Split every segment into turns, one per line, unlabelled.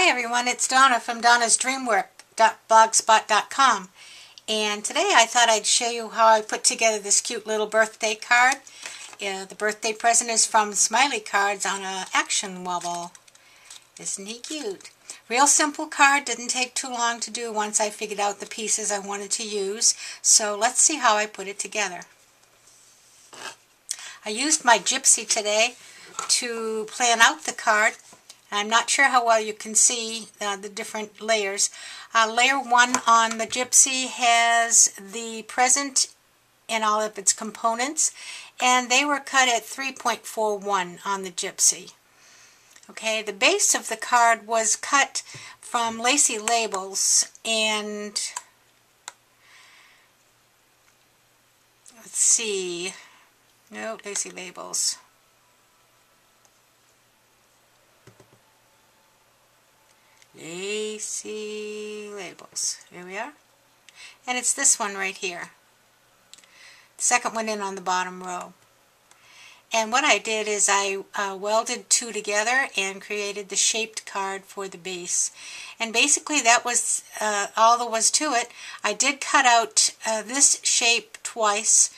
everyone, it's Donna from donnasdreamwork.blogspot.com, and today I thought I'd show you how I put together this cute little birthday card. The birthday present is from Smiley cards on a Action Wobble. Isn't he cute? Real simple card, didn't take too long to do once I figured out the pieces I wanted to use, so let's see how I put it together. I used my gypsy today to plan out the card. I'm not sure how well you can see the different layers. Layer 1 on the gypsy has the present and all of its components, and they were cut at 3.41 on the gypsy. Okay, the base of the card was cut from lacy labels, and let's see, no lacy labels. Lacy labels. Here we are. And it's this one right here. The second one in on the bottom row. And what I did is I welded two together and created the shaped card for the base. And basically that was all there was to it. I did cut out this shape twice.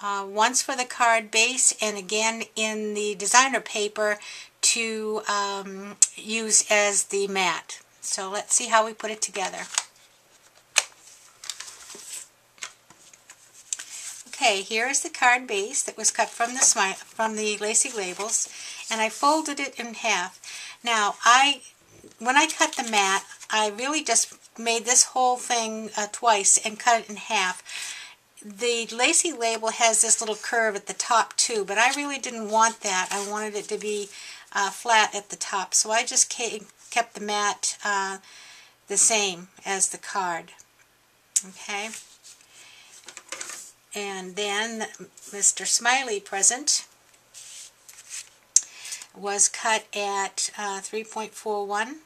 Once for the card base and again in the designer paper to use as the mat. So let's see how we put it together. Okay, here is the card base that was cut from the lacy labels, and I folded it in half. Now, when I cut the mat, I really just made this whole thing twice and cut it in half. The lacy label has this little curve at the top too, but I really didn't want that. I wanted it to be flat at the top, so I just kept the mat the same as the card. Okay, and then Mr. Smiley present was cut at 3.41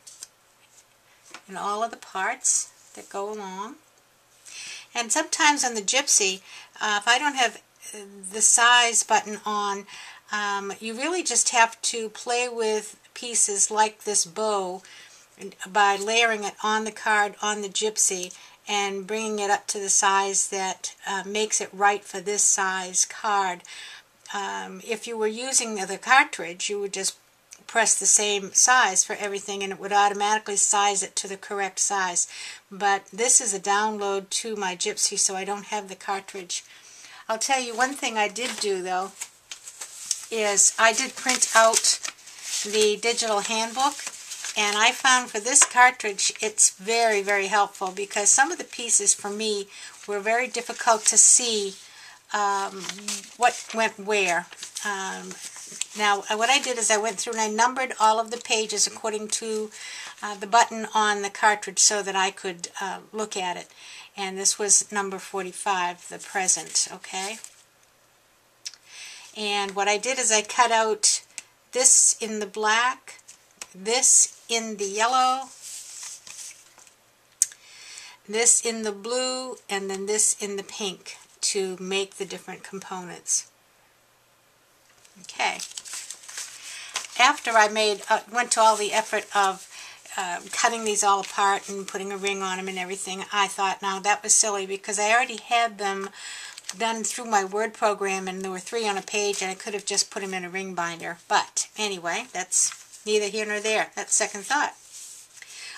in all of the parts that go along. And sometimes on the gypsy, if I don't have the size button on, you really just have to play with pieces like this bow by layering it on the card on the gypsy and bringing it up to the size that makes it right for this size card. If you were using the cartridge, you would just press the same size for everything and it would automatically size it to the correct size. But this is a download to my gypsy, so I don't have the cartridge. I'll tell you one thing I did do though is I did print out the digital handbook, and I found for this cartridge it's very, very helpful because some of the pieces for me were very difficult to see what went where. Now what I did is I went through and I numbered all of the pages according to the button on the cartridge so that I could look at it. And this was number 45, the present, okay? And what I did is I cut out this in the black, this in the yellow, this in the blue, and then this in the pink to make the different components. Okay. After I went to all the effort of cutting these all apart and putting a ring on them and everything, I thought, now that was silly because I already had them done through my Word program and there were 3 on a page and I could have just put them in a ring binder. But anyway, that's neither here nor there. That's second thought.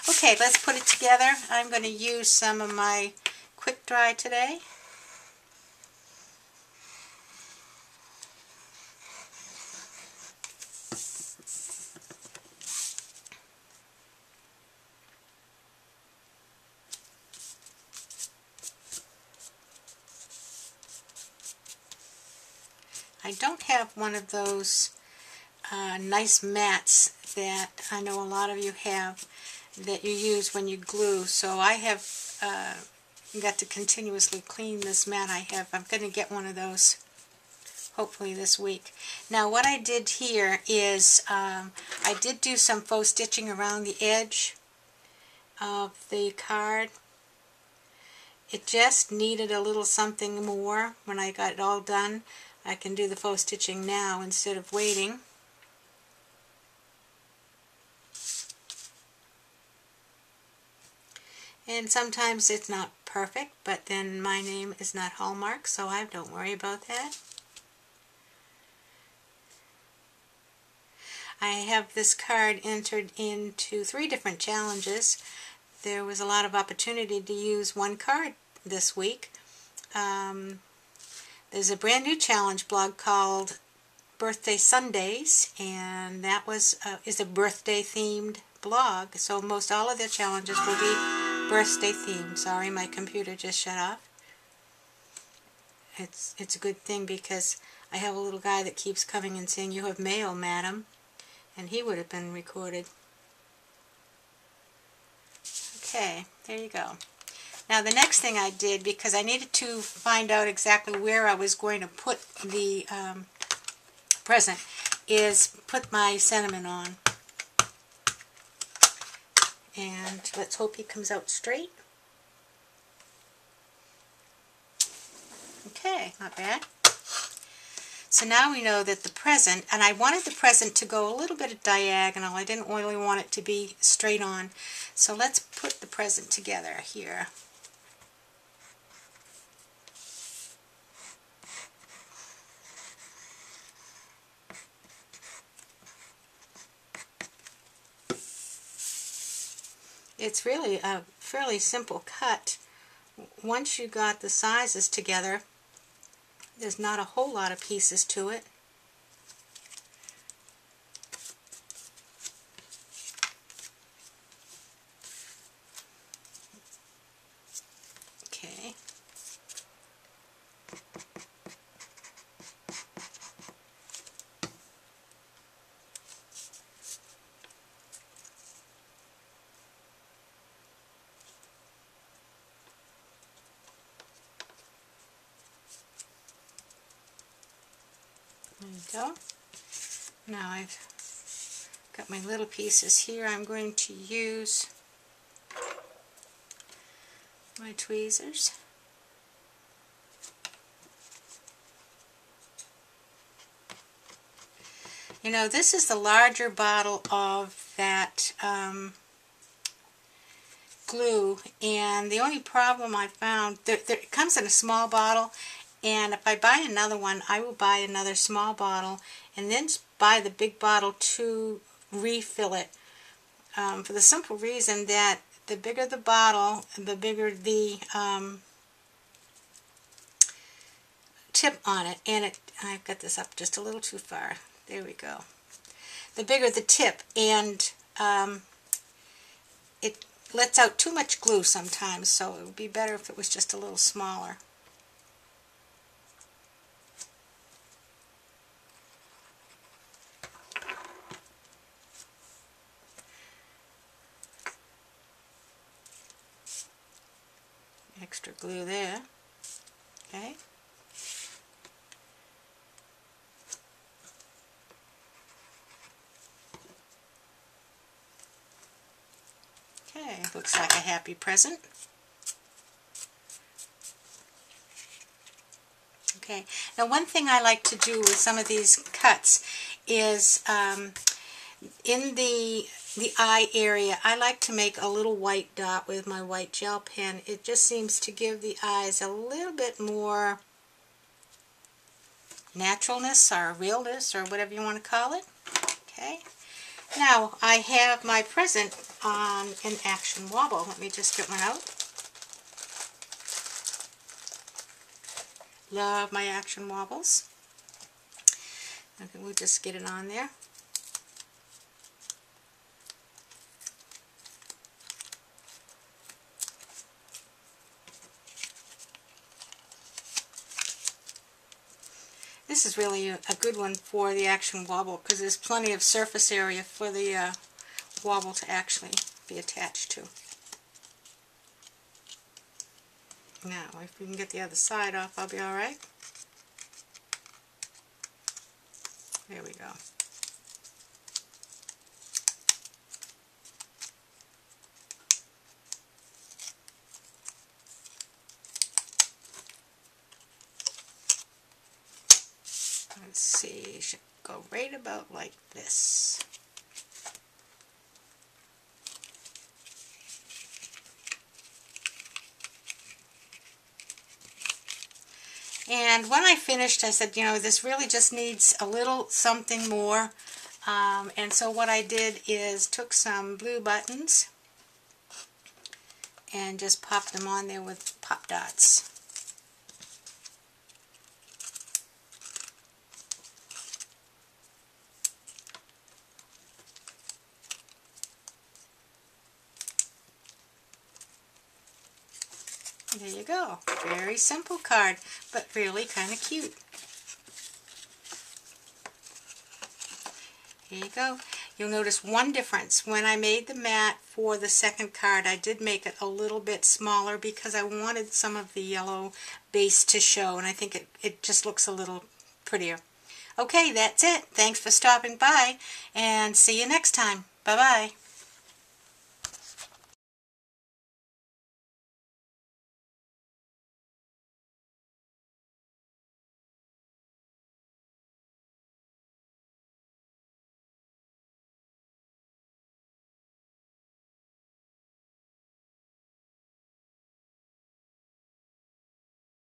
Okay, let's put it together. I'm going to use some of my quick dry today. I don't have one of those nice mats that I know a lot of you have that you use when you glue, so I have got to continuously clean this mat I have. I'm going to get one of those hopefully this week. Now what I did here is I did do some faux stitching around the edge of the card. It just needed a little something more when I got it all done. I can do the faux stitching now instead of waiting. And sometimes it's not perfect, but then my name is not Hallmark, so I don't worry about that. I have this card entered into 3 different challenges. There was a lot of opportunity to use one card this week. There's a brand new challenge blog called Birthday Sundays, and that is a birthday themed blog. So most all of their challenges will be birthday themed. Sorry, my computer just shut off. It's a good thing because I have a little guy that keeps coming and saying, "You have mail, madam," and he would have been recorded. Okay, there you go. Now the next thing I did, because I needed to find out exactly where I was going to put the present, is put my sentiment on. And let's hope he comes out straight. Okay, not bad. So now we know that the present, and I wanted the present to go a little bit diagonal. I didn't really want it to be straight on. So let's put the present together here. It's really a fairly simple cut. Once you got the sizes together, there's not a whole lot of pieces to it. Okay. There you go. Now I've got my little pieces here. I'm going to use my tweezers. You know, this is the larger bottle of that glue, and the only problem I found, it comes in a small bottle, and if I buy another one, I will buy another small bottle and then buy the big bottle to refill it, for the simple reason that the bigger the bottle, the bigger the tip on it, and I've got this up just a little too far. There we go. The bigger the tip, and it lets out too much glue sometimes, so it would be better if it was just a little smaller. Extra glue there. Okay. Okay, looks like a happy present. Okay, now one thing I like to do with some of these cuts is in the eye area, I like to make a little white dot with my white gel pen. It just seems to give the eyes a little bit more naturalness or realness or whatever you want to call it. Okay. Now I have my present on an Action Wobble. Let me just get one out. Love my Action Wobbles. Okay, we'll just get it on there. This is really a good one for the Action Wobble because there's plenty of surface area for the wobble to actually be attached to. Now, if we can get the other side off, I'll be alright. There we go. Let's see, it should go right about like this. And when I finished, I said, you know, this really just needs a little something more. And so what I did is took some blue buttons and just popped them on there with pop dots. There you go. Very simple card, but really kind of cute. There you go. You'll notice one difference. When I made the mat for the second card, I did make it a little bit smaller because I wanted some of the yellow base to show, and I think it just looks a little prettier. Okay, that's it. Thanks for stopping by, and see you next time. Bye-bye.